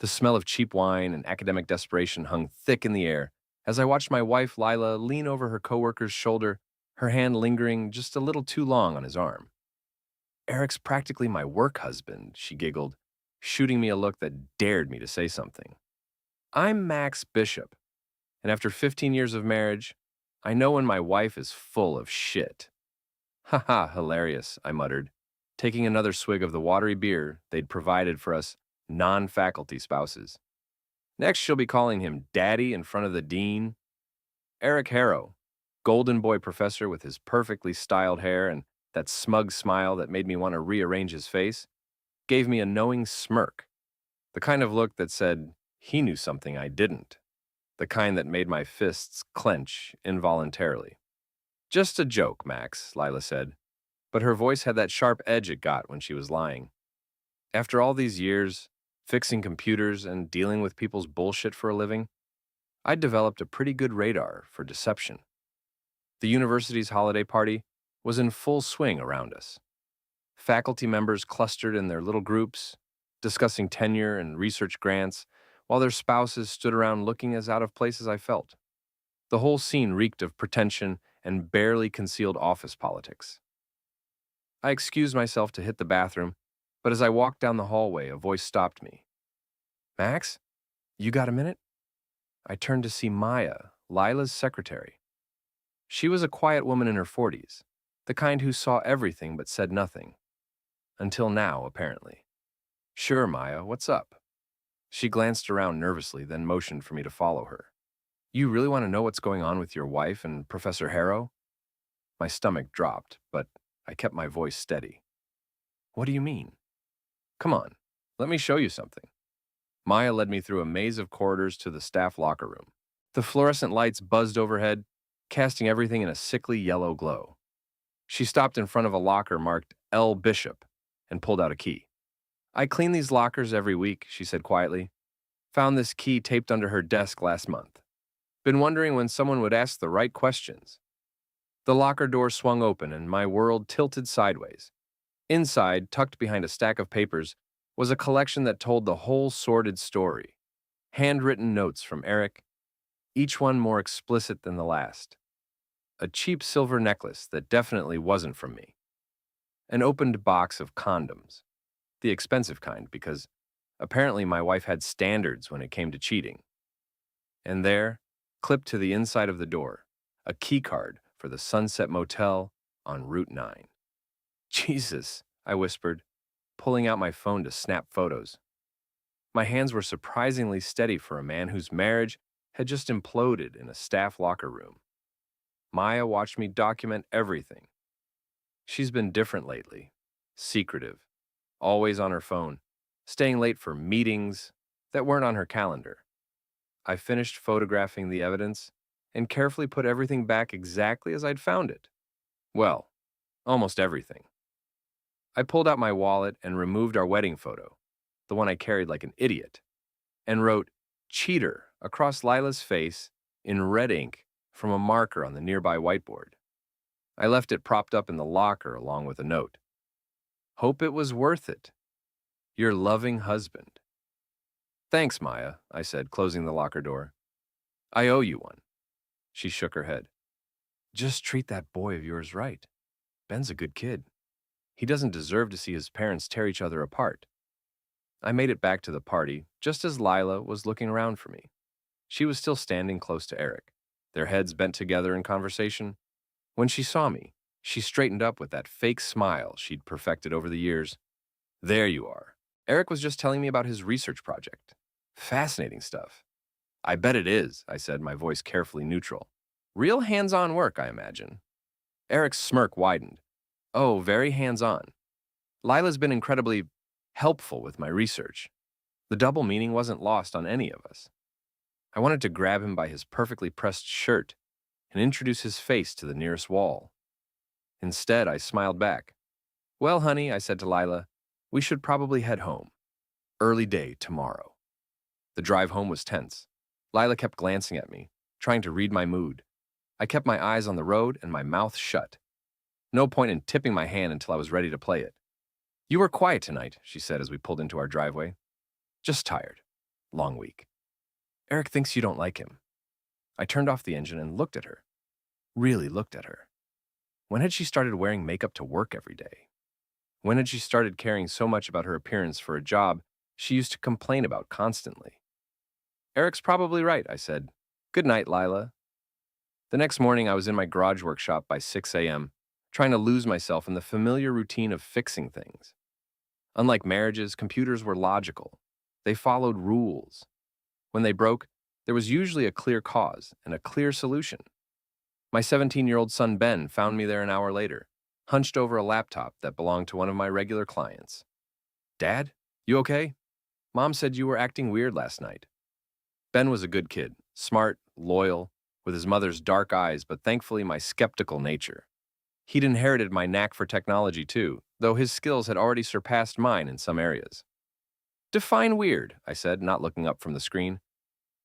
The smell of cheap wine and academic desperation hung thick in the air as I watched my wife, Lila, lean over her coworker's shoulder, her hand lingering just a little too long on his arm. Eric's practically my work husband, she giggled, shooting me a look that dared me to say something. I'm Max Bishop, and after 15 years of marriage, I know when my wife is full of shit. Haha, hilarious, I muttered, taking another swig of the watery beer they'd provided for us non-faculty spouses. Next, she'll be calling him Daddy in front of the dean. Eric Harrow, golden boy professor with his perfectly styled hair and that smug smile that made me want to rearrange his face, gave me a knowing smirk, the kind of look that said he knew something I didn't, the kind that made my fists clench involuntarily. Just a joke, Max, Lila said, but her voice had that sharp edge it got when she was lying. After all these years, fixing computers and dealing with people's bullshit for a living, I'd developed a pretty good radar for deception. The university's holiday party was in full swing around us. Faculty members clustered in their little groups, discussing tenure and research grants, while their spouses stood around looking as out of place as I felt. The whole scene reeked of pretension and barely concealed office politics. I excused myself to hit the bathroom, but as I walked down the hallway, a voice stopped me. Max, you got a minute? I turned to see Maya, Lila's secretary. She was a quiet woman in her 40s, the kind who saw everything but said nothing. Until now, apparently. Sure, Maya, what's up? She glanced around nervously, then motioned for me to follow her. You really want to know what's going on with your wife and Professor Harrow? My stomach dropped, but I kept my voice steady. What do you mean? Come on, let me show you something. Maya led me through a maze of corridors to the staff locker room. The fluorescent lights buzzed overhead, casting everything in a sickly yellow glow. She stopped in front of a locker marked L. Bishop and pulled out a key. I clean these lockers every week, she said quietly. Found this key taped under her desk last month. Been wondering when someone would ask the right questions. The locker door swung open and my world tilted sideways. Inside, tucked behind a stack of papers, was a collection that told the whole sordid story. Handwritten notes from Eric, each one more explicit than the last. A cheap silver necklace that definitely wasn't from me. An opened box of condoms. The expensive kind, because apparently my wife had standards when it came to cheating. And there, clipped to the inside of the door, a key card for the Sunset Motel on Route 9. Jesus, I whispered, pulling out my phone to snap photos. My hands were surprisingly steady for a man whose marriage had just imploded in a staff locker room. Maya watched me document everything. She's been different lately, secretive, always on her phone, staying late for meetings that weren't on her calendar. I finished photographing the evidence and carefully put everything back exactly as I'd found it. Well, almost everything. I pulled out my wallet and removed our wedding photo, the one I carried like an idiot, and wrote "cheater" across Lila's face in red ink from a marker on the nearby whiteboard. I left it propped up in the locker along with a note. Hope it was worth it. Your loving husband. Thanks, Maya, I said, closing the locker door. I owe you one. She shook her head. Just treat that boy of yours right. Ben's a good kid. He doesn't deserve to see his parents tear each other apart. I made it back to the party just as Lila was looking around for me. She was still standing close to Eric, their heads bent together in conversation. When she saw me, she straightened up with that fake smile she'd perfected over the years. There you are. Eric was just telling me about his research project. Fascinating stuff. I bet it is, I said, my voice carefully neutral. Real hands-on work, I imagine. Eric's smirk widened. Oh, very hands-on. Lila's been incredibly helpful with my research. The double meaning wasn't lost on any of us. I wanted to grab him by his perfectly pressed shirt and introduce his face to the nearest wall. Instead, I smiled back. Well, honey, I said to Lila, we should probably head home. Early day tomorrow. The drive home was tense. Lila kept glancing at me, trying to read my mood. I kept my eyes on the road and my mouth shut. No point in tipping my hand until I was ready to play it. You were quiet tonight, she said as we pulled into our driveway. Just tired. Long week. Eric thinks you don't like him. I turned off the engine and looked at her. Really looked at her. When had she started wearing makeup to work every day? When had she started caring so much about her appearance for a job she used to complain about constantly? Eric's probably right, I said. Good night, Lila. The next morning, I was in my garage workshop by 6 a.m., trying to lose myself in the familiar routine of fixing things. Unlike marriages, computers were logical. They followed rules. When they broke, there was usually a clear cause and a clear solution. My 17-year-old son Ben found me there an hour later, hunched over a laptop that belonged to one of my regular clients. Dad, you okay? Mom said you were acting weird last night. Ben was a good kid, smart, loyal, with his mother's dark eyes, but thankfully my skeptical nature. He'd inherited my knack for technology too, though his skills had already surpassed mine in some areas. Define weird, I said, not looking up from the screen.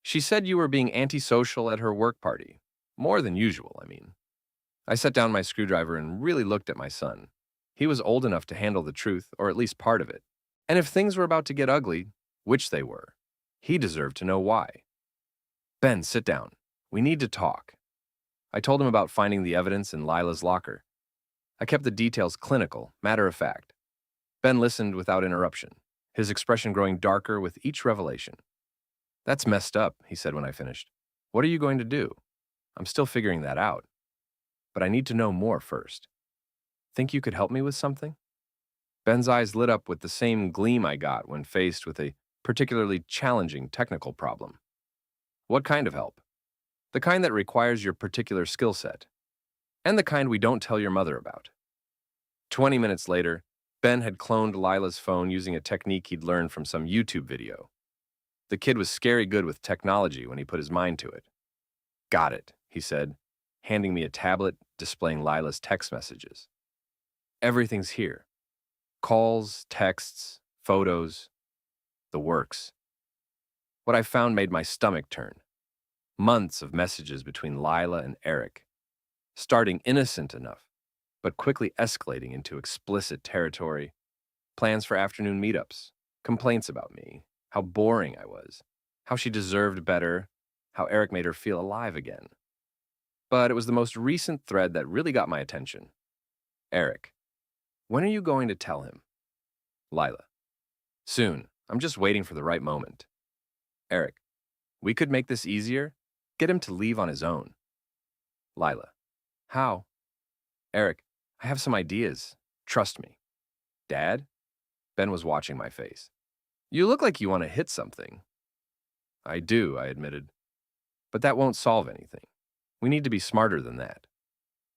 She said you were being antisocial at her work party. More than usual, I mean. I set down my screwdriver and really looked at my son. He was old enough to handle the truth, or at least part of it. And if things were about to get ugly, which they were, he deserved to know why. Ben, sit down. We need to talk. I told him about finding the evidence in Lila's locker. I kept the details clinical, matter of fact. Ben listened without interruption, his expression growing darker with each revelation. That's messed up, he said when I finished. What are you going to do? I'm still figuring that out. But I need to know more first. Think you could help me with something? Ben's eyes lit up with the same gleam I got when faced with a particularly challenging technical problem. What kind of help? The kind that requires your particular skill set, and the kind we don't tell your mother about. 20 minutes later, Ben had cloned Lila's phone using a technique he'd learned from some YouTube video. The kid was scary good with technology when he put his mind to it. Got it, he said, handing me a tablet displaying Lila's text messages. Everything's here. Calls, texts, photos, the works. What I found made my stomach turn. Months of messages between Lila and Eric, starting innocent enough, but quickly escalating into explicit territory, plans for afternoon meetups, complaints about me, how boring I was, how she deserved better, how Eric made her feel alive again. But it was the most recent thread that really got my attention. Eric, when are you going to tell him? Lila, soon. I'm just waiting for the right moment. Eric, we could make this easier. Get him to leave on his own. Lila, how? Eric, I have some ideas. Trust me. Dad? Ben was watching my face. You look like you want to hit something. I do, I admitted. But that won't solve anything. We need to be smarter than that.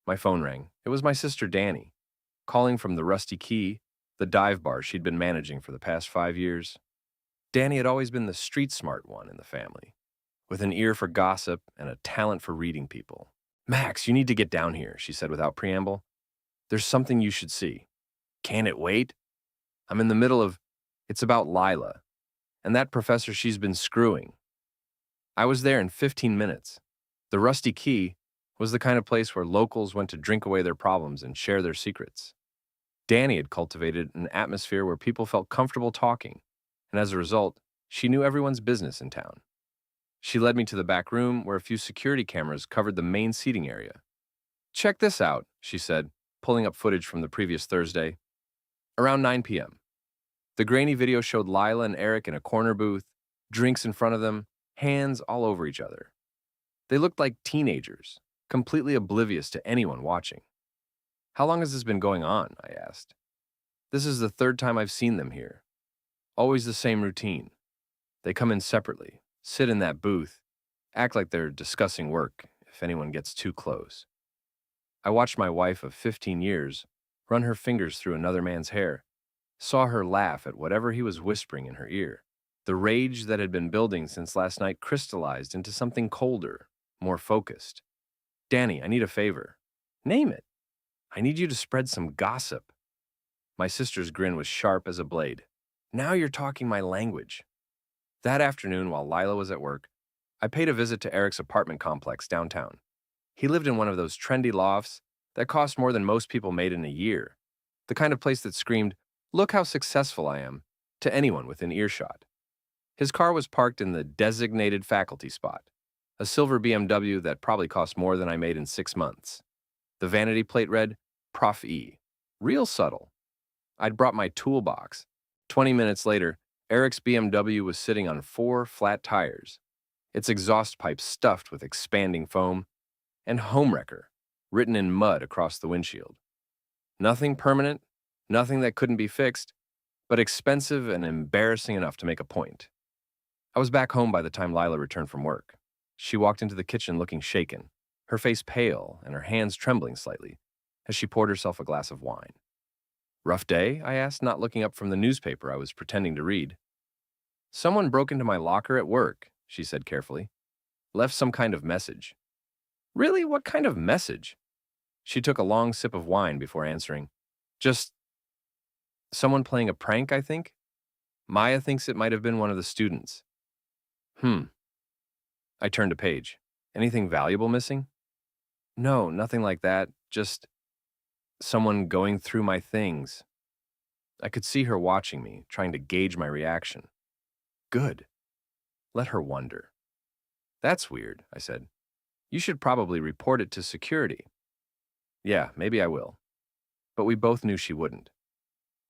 My phone rang. It was my sister Danny, calling from the Rusty Key, the dive bar she'd been managing for the past 5 years. Danny had always been the street-smart one in the family, with an ear for gossip and a talent for reading people. Max, you need to get down here, she said without preamble. There's something you should see. Can it wait? I'm in the middle of, it's about Lila, and that professor she's been screwing. I was there in 15 minutes. The Rusty Key was the kind of place where locals went to drink away their problems and share their secrets. Danny had cultivated an atmosphere where people felt comfortable talking, and as a result, she knew everyone's business in town. She led me to the back room where a few security cameras covered the main seating area. Check this out, she said, pulling up footage from the previous Thursday. Around 9 p.m. The grainy video showed Lila and Eric in a corner booth, drinks in front of them, hands all over each other. They looked like teenagers, completely oblivious to anyone watching. How long has this been going on? I asked. This is the third time I've seen them here. Always the same routine. They come in separately, sit in that booth, act like they're discussing work if anyone gets too close. I watched my wife of 15 years run her fingers through another man's hair, saw her laugh at whatever he was whispering in her ear. The rage that had been building since last night crystallized into something colder, more focused. Danny, I need a favor. Name it. I need you to spread some gossip. My sister's grin was sharp as a blade. Now you're talking my language. That afternoon, while Lila was at work, I paid a visit to Eric's apartment complex downtown. He lived in one of those trendy lofts that cost more than most people made in a year, the kind of place that screamed, "Look how successful I am," to anyone within earshot. His car was parked in the designated faculty spot, a silver BMW that probably cost more than I made in 6 months. The vanity plate read, Prof E. Real subtle. I'd brought my toolbox. 20 minutes later, Eric's BMW was sitting on 4 flat tires, its exhaust pipe stuffed with expanding foam, and Homewrecker written in mud across the windshield. Nothing permanent, nothing that couldn't be fixed, but expensive and embarrassing enough to make a point. I was back home by the time Lila returned from work. She walked into the kitchen looking shaken, her face pale and her hands trembling slightly as she poured herself a glass of wine. Rough day? I asked, not looking up from the newspaper I was pretending to read. Someone broke into my locker at work, she said carefully. Left some kind of message. Really? What kind of message? She took a long sip of wine before answering. Just someone playing a prank, I think. Maya thinks it might have been one of the students. I turned a page. Anything valuable missing? No, nothing like that. Just someone going through my things. I could see her watching me, trying to gauge my reaction. Good. Let her wonder. That's weird, I said. You should probably report it to security. Yeah, maybe I will. But we both knew she wouldn't.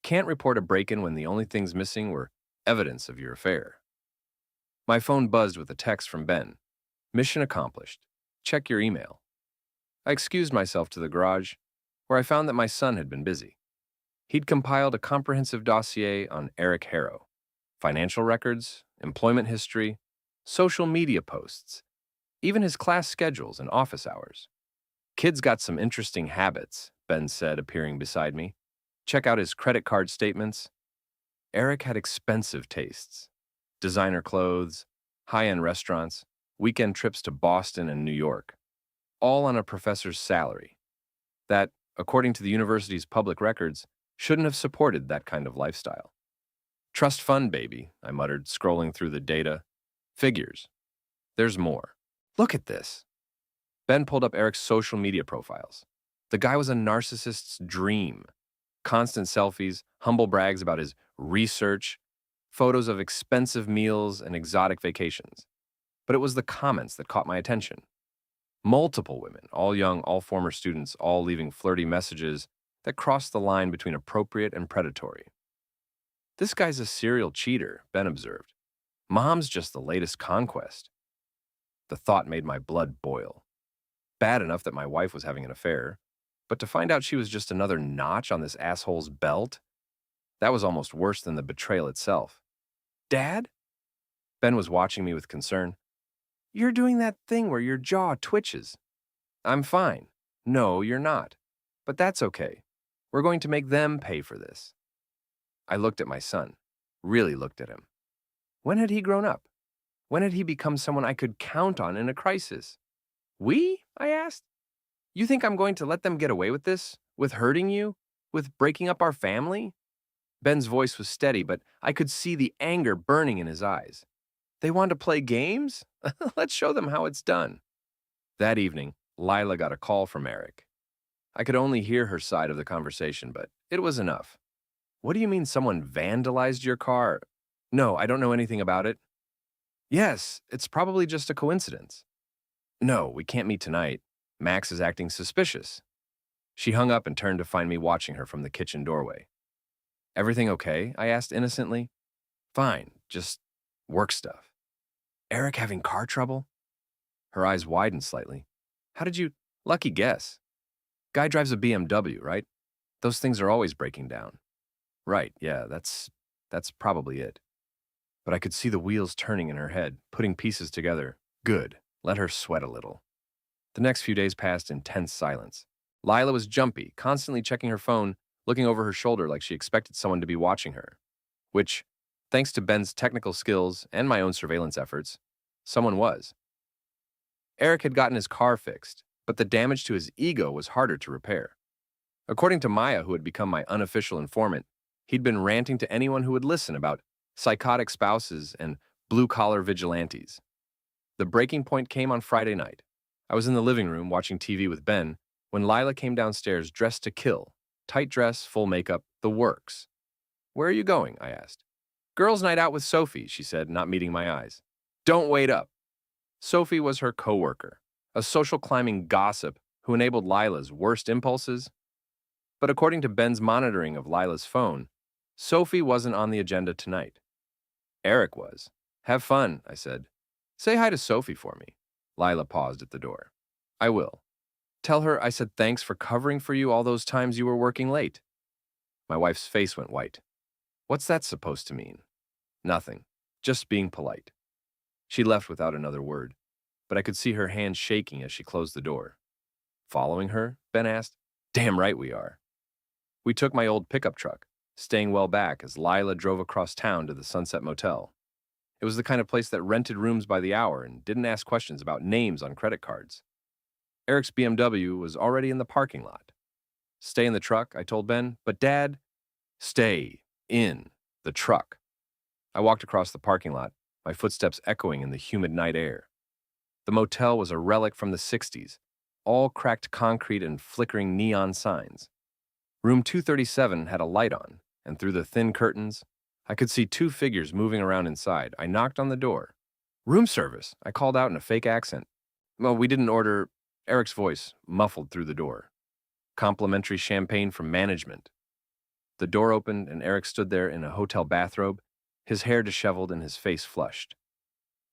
Can't report a break-in when the only things missing were evidence of your affair. My phone buzzed with a text from Ben. Mission accomplished. Check your email. I excused myself to the garage, where I found that my son had been busy. He'd compiled a comprehensive dossier on Eric Harrow. Financial records, employment history, social media posts, even his class schedules and office hours. Kid's got some interesting habits, Ben said, appearing beside me. Check out his credit card statements. Eric had expensive tastes. Designer clothes, high-end restaurants, weekend trips to Boston and New York, all on a professor's salary. That, according to the university's public records, shouldn't have supported that kind of lifestyle. Trust fund, baby, I muttered, scrolling through the data. Figures. There's more. Look at this. Ben pulled up Eric's social media profiles. The guy was a narcissist's dream. Constant selfies, humble brags about his research, photos of expensive meals and exotic vacations. But it was the comments that caught my attention. Multiple women, all young, all former students, all leaving flirty messages that crossed the line between appropriate and predatory. This guy's a serial cheater, Ben observed. Mom's just the latest conquest. The thought made my blood boil. Bad enough that my wife was having an affair, but to find out she was just another notch on this asshole's belt, that was almost worse than the betrayal itself. Dad? Ben was watching me with concern. You're doing that thing where your jaw twitches. I'm fine. No, you're not. But that's okay. We're going to make them pay for this. I looked at my son, really looked at him. When had he grown up? When had he become someone I could count on in a crisis? We? I asked. You think I'm going to let them get away with this? With hurting you? With breaking up our family? Ben's voice was steady, but I could see the anger burning in his eyes. They want to play games? Let's show them how it's done. That evening, Lila got a call from Eric. I could only hear her side of the conversation, but it was enough. What do you mean someone vandalized your car? No, I don't know anything about it. Yes, it's probably just a coincidence. No, we can't meet tonight. Max is acting suspicious. She hung up and turned to find me watching her from the kitchen doorway. Everything okay? I asked innocently. Fine, just work stuff. Eric having car trouble? Her eyes widened slightly. How did you... Lucky guess. Guy drives a BMW, right? Those things are always breaking down. Right, yeah, that's probably it. But I could see the wheels turning in her head, putting pieces together. Good. Let her sweat a little. The next few days passed in tense silence. Lila was jumpy, constantly checking her phone, looking over her shoulder like she expected someone to be watching her. Which, thanks to Ben's technical skills and my own surveillance efforts, someone was. Eric had gotten his car fixed, but the damage to his ego was harder to repair. According to Maya, who had become my unofficial informant, he'd been ranting to anyone who would listen about psychotic spouses and blue-collar vigilantes. The breaking point came on Friday night. I was in the living room watching TV with Ben when Lila came downstairs dressed to kill. Tight dress, full makeup, the works. Where are you going? I asked. Girls' night out with Sophie, she said, not meeting my eyes. Don't wait up. Sophie was her coworker, a social climbing gossip who enabled Lila's worst impulses. But according to Ben's monitoring of Lila's phone, Sophie wasn't on the agenda tonight. Eric was. Have fun, I said. Say hi to Sophie for me. Lila paused at the door. I will. Tell her I said thanks for covering for you all those times you were working late. My wife's face went white. What's that supposed to mean? Nothing. Just being polite. She left without another word, but I could see her hand shaking as she closed the door. Following her? Ben asked. Damn right we are. We took my old pickup truck, staying well back as Lila drove across town to the Sunset Motel. It was the kind of place that rented rooms by the hour and didn't ask questions about names on credit cards. Eric's BMW was already in the parking lot. Stay in the truck, I told Ben, but Dad, stay in the truck. I walked across the parking lot, my footsteps echoing in the humid night air. The motel was a relic from the 60s, all cracked concrete and flickering neon signs. Room 237 had a light on, and through the thin curtains, I could see two figures moving around inside. I knocked on the door. Room service, I called out in a fake accent. Well, we didn't order. Eric's voice muffled through the door. Complimentary champagne from management. The door opened, and Eric stood there in a hotel bathrobe, his hair disheveled and his face flushed.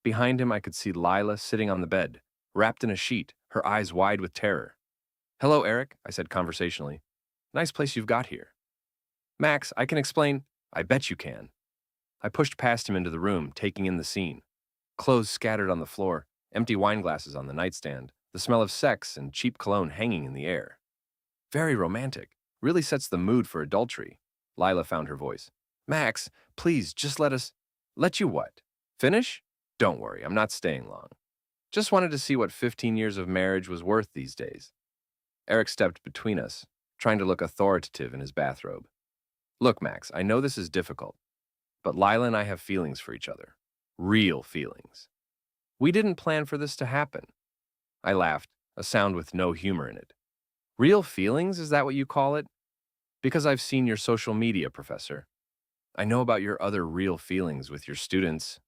Behind him, I could see Lila sitting on the bed, wrapped in a sheet, her eyes wide with terror. Hello, Eric, I said conversationally. Nice place you've got here. Max, I can explain. I bet you can. I pushed past him into the room, taking in the scene. Clothes scattered on the floor, empty wine glasses on the nightstand, the smell of sex and cheap cologne hanging in the air. Very romantic. Really sets the mood for adultery. Lila found her voice. Max, please, just let us... Let you what? Finish? Don't worry, I'm not staying long. Just wanted to see what 15 years of marriage was worth these days. Eric stepped between us, trying to look authoritative in his bathrobe. Look, Max, I know this is difficult, but Lila and I have feelings for each other. Real feelings. We didn't plan for this to happen. I laughed, a sound with no humor in it. Real feelings, is that what you call it? Because I've seen your social media, Professor. I know about your other real feelings with your students.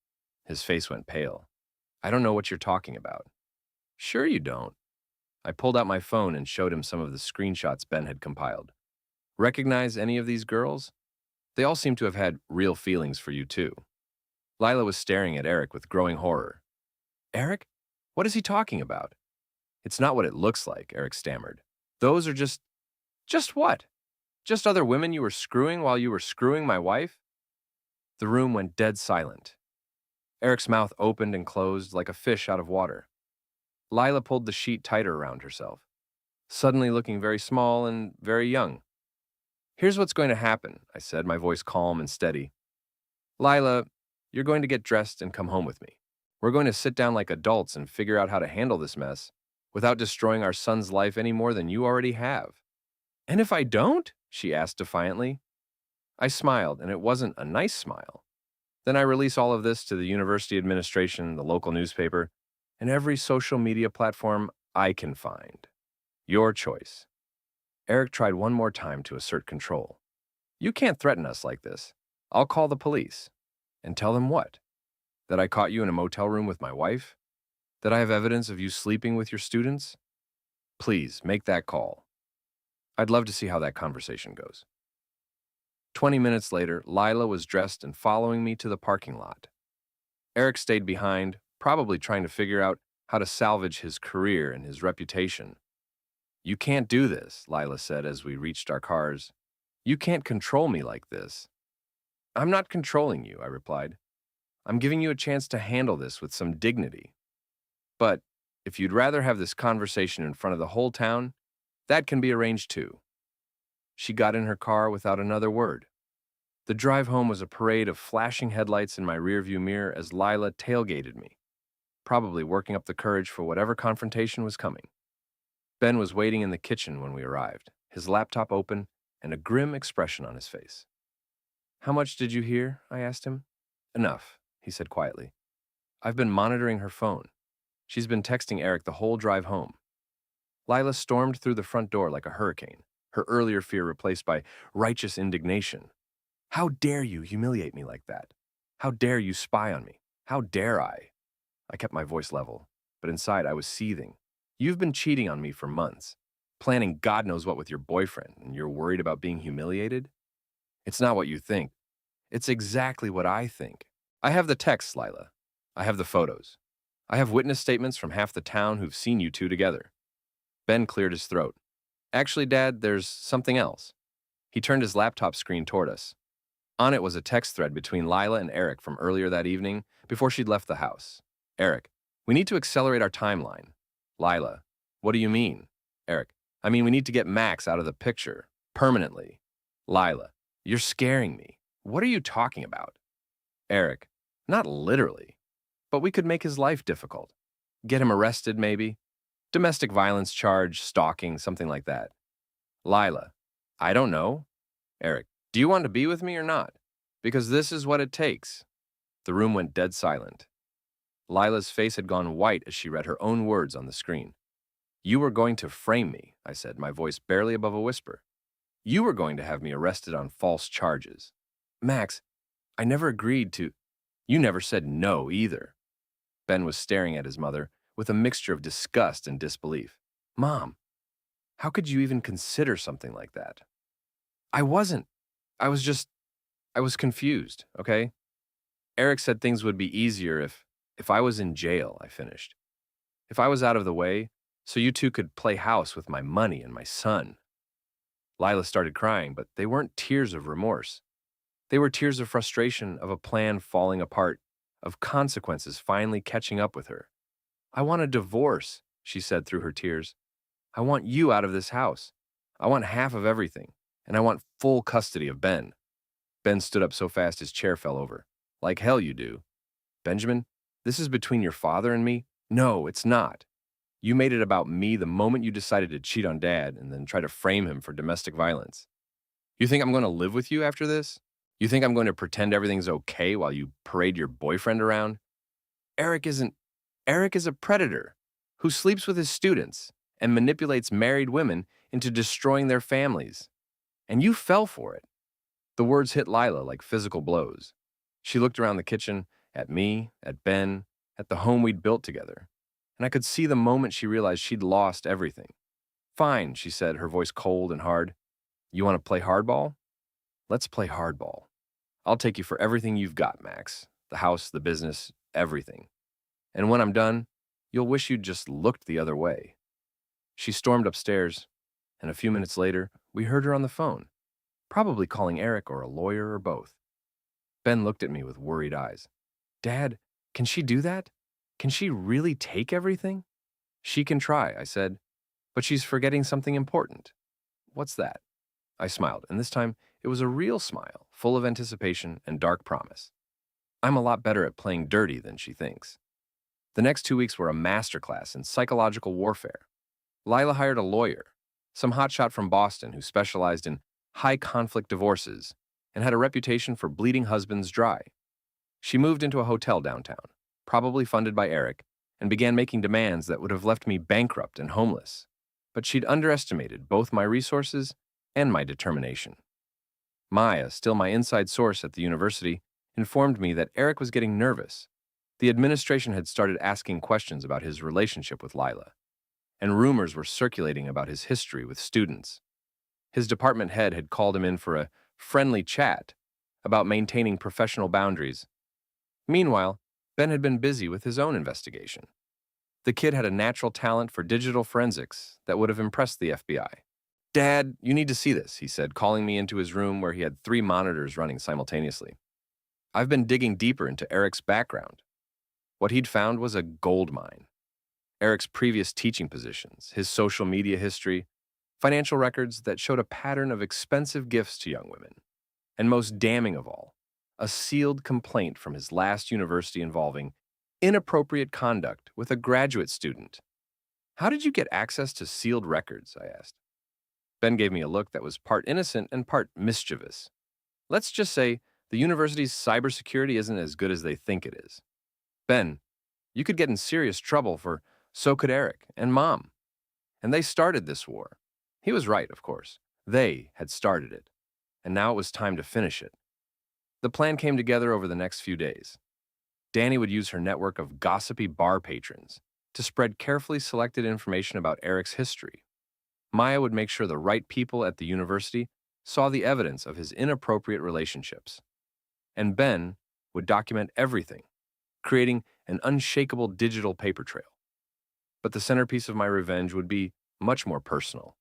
His face went pale. I don't know what you're talking about. Sure you don't. I pulled out my phone and showed him some of the screenshots Ben had compiled. Recognize any of these girls? They all seem to have had real feelings for you too. Lila was staring at Eric with growing horror. Eric? What is he talking about? It's not what it looks like, Eric stammered. Those are just what? Just other women you were screwing while you were screwing my wife? The room went dead silent. Eric's mouth opened and closed like a fish out of water. Lila pulled the sheet tighter around herself, suddenly looking very small and very young. Here's what's going to happen, I said, my voice calm and steady. Lila, you're going to get dressed and come home with me. We're going to sit down like adults and figure out how to handle this mess without destroying our son's life any more than you already have. And if I don't? She asked defiantly. I smiled, and it wasn't a nice smile. Then I release all of this to the university administration, the local newspaper, and every social media platform I can find. Your choice. Eric tried one more time to assert control. You can't threaten us like this. I'll call the police. And tell them what? That I caught you in a motel room with my wife? That I have evidence of you sleeping with your students? Please, make that call. I'd love to see how that conversation goes. 20 minutes later, Lila was dressed and following me to the parking lot. Eric stayed behind, probably trying to figure out how to salvage his career and his reputation. You can't do this, Lila said as we reached our cars. You can't control me like this. I'm not controlling you, I replied. I'm giving you a chance to handle this with some dignity. But if you'd rather have this conversation in front of the whole town, that can be arranged too. She got in her car without another word. The drive home was a parade of flashing headlights in my rearview mirror as Lila tailgated me, probably working up the courage for whatever confrontation was coming. Ben was waiting in the kitchen when we arrived, his laptop open and a grim expression on his face. How much did you hear? I asked him. Enough, he said quietly. I've been monitoring her phone. She's been texting Eric the whole drive home. Lila stormed through the front door like a hurricane, her earlier fear replaced by righteous indignation. How dare you humiliate me like that? How dare you spy on me? How dare I? I kept my voice level, but inside I was seething. You've been cheating on me for months, planning God knows what with your boyfriend, and you're worried about being humiliated? It's not what you think. It's exactly what I think. I have the texts, Lila. I have the photos. I have witness statements from half the town who've seen you two together. Ben cleared his throat. Actually, Dad, there's something else. He turned his laptop screen toward us. On it was a text thread between Lila and Eric from earlier that evening before she'd left the house. Eric, we need to accelerate our timeline. Lila, what do you mean? Eric, I mean we need to get Max out of the picture, permanently. Lila, you're scaring me. What are you talking about? Eric, not literally, but we could make his life difficult. Get him arrested, maybe. Domestic violence charge, stalking, something like that. Lila, I don't know. Eric, do you want to be with me or not? Because this is what it takes. The room went dead silent. Lila's face had gone white as she read her own words on the screen. You were going to frame me, I said, my voice barely above a whisper. You were going to have me arrested on false charges. Max, I never agreed to. You never said no either. Ben was staring at his mother with a mixture of disgust and disbelief. Mom, how could you even consider something like that? I wasn't. I was confused, okay? Eric said things would be easier if I was in jail, I finished. If I was out of the way, so you two could play house with my money and my son. Lila started crying, but they weren't tears of remorse. They were tears of frustration, of a plan falling apart, of consequences finally catching up with her. I want a divorce, she said through her tears. I want you out of this house. I want half of everything, and I want full custody of Ben. Ben stood up so fast his chair fell over. Like hell you do. Benjamin, this is between your father and me? No, it's not. You made it about me the moment you decided to cheat on Dad and then try to frame him for domestic violence. You think I'm going to live with you after this? You think I'm going to pretend everything's okay while you parade your boyfriend around? Eric isn't. Eric is a predator who sleeps with his students and manipulates married women into destroying their families. And you fell for it. The words hit Lila like physical blows. She looked around the kitchen, at me, at Ben, at the home we'd built together, and I could see the moment she realized she'd lost everything. Fine, she said, her voice cold and hard. You want to play hardball? Let's play hardball. I'll take you for everything you've got, Max. The house, the business, everything. And when I'm done, you'll wish you'd just looked the other way. She stormed upstairs, and a few minutes later, we heard her on the phone, probably calling Eric or a lawyer or both. Ben looked at me with worried eyes. Dad, can she do that? Can she really take everything? She can try, I said, but she's forgetting something important. What's that? I smiled, and this time it was a real smile, full of anticipation and dark promise. I'm a lot better at playing dirty than she thinks. The next 2 weeks were a masterclass in psychological warfare. Lila hired a lawyer, some hotshot from Boston who specialized in high-conflict divorces and had a reputation for bleeding husbands dry. She moved into a hotel downtown, probably funded by Eric, and began making demands that would have left me bankrupt and homeless. But she'd underestimated both my resources and my determination. Maya, still my inside source at the university, informed me that Eric was getting nervous. The administration had started asking questions about his relationship with Lila, and rumors were circulating about his history with students. His department head had called him in for a friendly chat about maintaining professional boundaries. Meanwhile, Ben had been busy with his own investigation. The kid had a natural talent for digital forensics that would have impressed the FBI. Dad, you need to see this, he said, calling me into his room where he had 3 monitors running simultaneously. I've been digging deeper into Eric's background. What he'd found was a gold mine. Eric's previous teaching positions, his social media history, financial records that showed a pattern of expensive gifts to young women. And most damning of all, a sealed complaint from his last university involving inappropriate conduct with a graduate student. How did you get access to sealed records? I asked. Ben gave me a look that was part innocent and part mischievous. Let's just say the university's cybersecurity isn't as good as they think it is. Ben, you could get in serious trouble for so could Eric and Mom. And they started this war. He was right, of course. They had started it. And now it was time to finish it. The plan came together over the next few days. Danny would use her network of gossipy bar patrons to spread carefully selected information about Eric's history. Maya would make sure the right people at the university saw the evidence of his inappropriate relationships. And Ben would document everything, creating an unshakable digital paper trail. But the centerpiece of my revenge would be much more personal.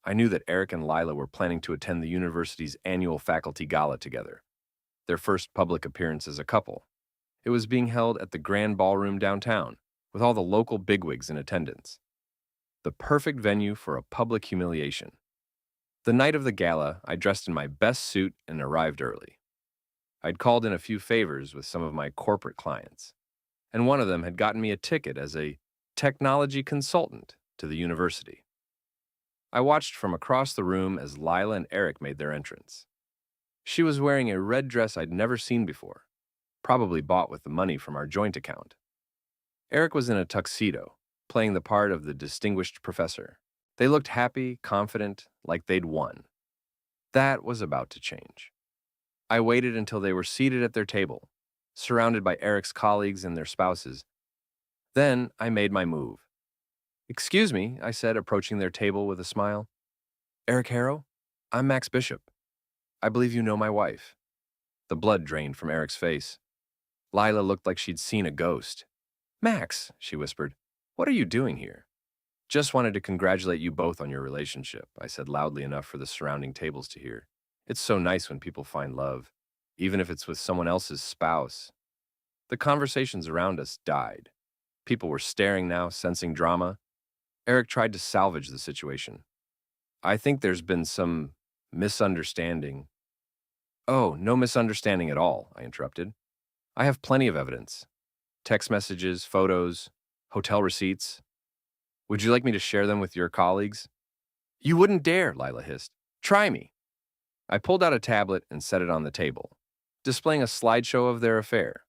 I knew that Eric and Lila were planning to attend the university's annual faculty gala together, their first public appearance as a couple. It was being held at the Grand Ballroom downtown, with all the local bigwigs in attendance. The perfect venue for a public humiliation. The night of the gala, I dressed in my best suit and arrived early. I'd called in a few favors with some of my corporate clients, and one of them had gotten me a ticket as a technology consultant to the university. I watched from across the room as Lila and Eric made their entrance. She was wearing a red dress I'd never seen before, probably bought with the money from our joint account. Eric was in a tuxedo, playing the part of the distinguished professor. They looked happy, confident, like they'd won. That was about to change. I waited until they were seated at their table, surrounded by Eric's colleagues and their spouses. Then I made my move. "Excuse me," I said, approaching their table with a smile. "Eric Harrow? I'm Max Bishop. I believe you know my wife." The blood drained from Eric's face. Lila looked like she'd seen a ghost. "Max," she whispered, "what are you doing here?" "Just wanted to congratulate you both on your relationship," I said loudly enough for the surrounding tables to hear. "It's so nice when people find love, even if it's with someone else's spouse." The conversations around us died. People were staring now, sensing drama. Eric tried to salvage the situation. "I think there's been some misunderstanding." "Oh, no misunderstanding at all," I interrupted. "I have plenty of evidence. Text messages, photos, hotel receipts. Would you like me to share them with your colleagues?" "You wouldn't dare," Lila hissed. "Try me." I pulled out a tablet and set it on the table, displaying a slideshow of their affair.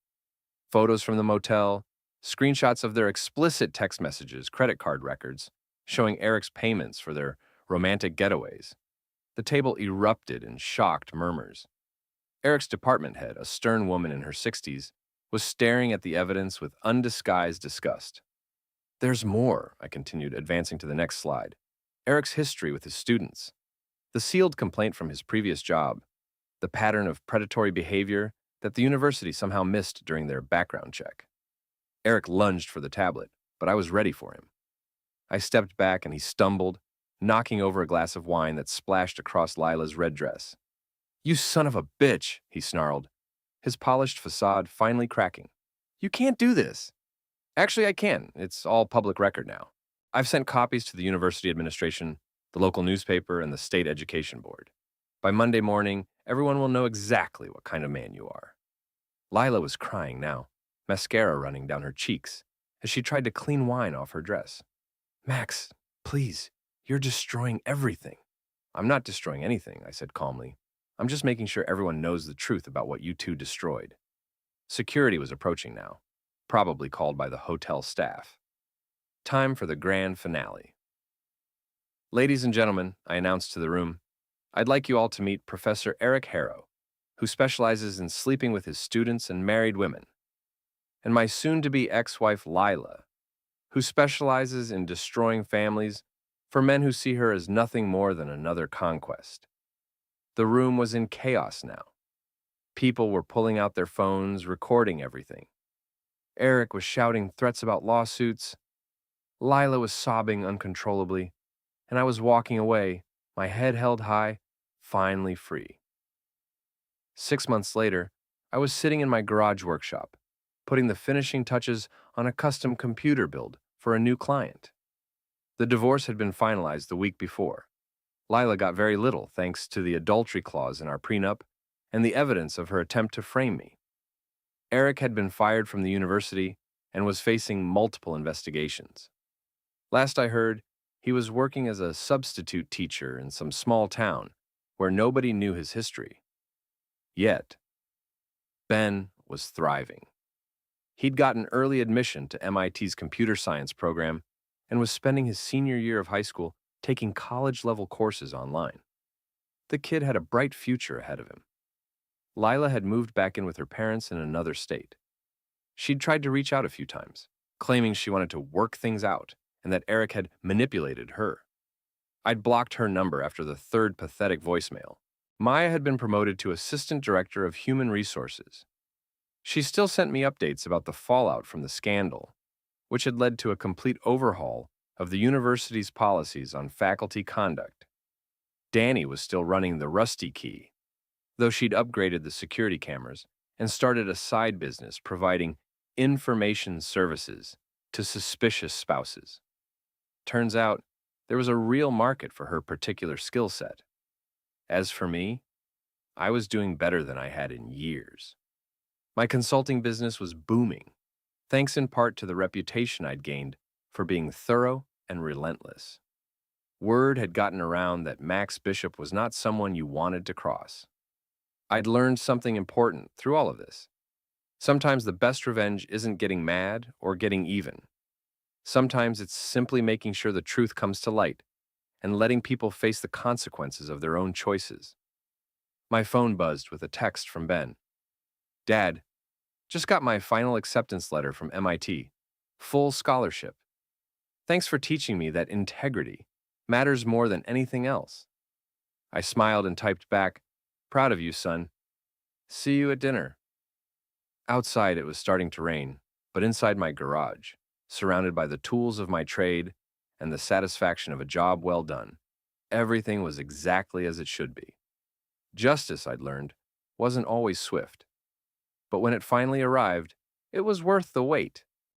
Photos from the motel, screenshots of their explicit text messages, credit card records, showing Eric's payments for their romantic getaways. The table erupted in shocked murmurs. Eric's department head, a stern woman in her 60s, was staring at the evidence with undisguised disgust. "There's more," I continued, advancing to the next slide. Eric's history with his students. The sealed complaint from his previous job. The pattern of predatory behavior that the university somehow missed during their background check. Eric lunged for the tablet, but I was ready for him. I stepped back and he stumbled, knocking over a glass of wine that splashed across Lila's red dress. "You son of a bitch," he snarled, his polished facade finally cracking. "You can't do this." "Actually, I can. It's all public record now. I've sent copies to the university administration, the local newspaper, and the state education board. By Monday morning, everyone will know exactly what kind of man you are." Lila was crying now, mascara running down her cheeks, as she tried to clean wine off her dress. "Max, please, you're destroying everything." "I'm not destroying anything," I said calmly. "I'm just making sure everyone knows the truth about what you two destroyed." Security was approaching now, probably called by the hotel staff. Time for the grand finale. "Ladies and gentlemen," I announced to the room, "I'd like you all to meet Professor Eric Harrow, who specializes in sleeping with his students and married women, and my soon-to-be ex-wife Lila, who specializes in destroying families for men who see her as nothing more than another conquest." The room was in chaos now. People were pulling out their phones, recording everything. Eric was shouting threats about lawsuits. Lila was sobbing uncontrollably, and I was walking away, my head held high, finally free. 6 months later, I was sitting in my garage workshop, putting the finishing touches on a custom computer build for a new client. The divorce had been finalized the week before. Lila got very little thanks to the adultery clause in our prenup and the evidence of her attempt to frame me. Eric had been fired from the university and was facing multiple investigations. Last I heard, he was working as a substitute teacher in some small town where nobody knew his history. Yet, Ben was thriving. He'd gotten early admission to MIT's computer science program and was spending his senior year of high school taking college-level courses online. The kid had a bright future ahead of him. Lila had moved back in with her parents in another state. She'd tried to reach out a few times, claiming she wanted to work things out and that Eric had manipulated her. I'd blocked her number after the third pathetic voicemail. Maya had been promoted to Assistant Director of Human Resources. She still sent me updates about the fallout from the scandal, which had led to a complete overhaul of the university's policies on faculty conduct. Danny was still running the Rusty Key, though she'd upgraded the security cameras and started a side business providing information services to suspicious spouses. Turns out, there was a real market for her particular skill set. As for me, I was doing better than I had in years. My consulting business was booming, thanks in part to the reputation I'd gained for being thorough and relentless. Word had gotten around that Max Bishop was not someone you wanted to cross. I'd learned something important through all of this. Sometimes the best revenge isn't getting mad or getting even. Sometimes it's simply making sure the truth comes to light and letting people face the consequences of their own choices. My phone buzzed with a text from Ben. Dad, just got my final acceptance letter from MIT. Full scholarship. Thanks for teaching me that integrity matters more than anything else. I smiled and typed back, proud of you, son. See you at dinner. Outside, it was starting to rain, but inside my garage, surrounded by the tools of my trade and the satisfaction of a job well done, everything was exactly as it should be. Justice, I'd learned, wasn't always swift. But when it finally arrived, it was worth the wait.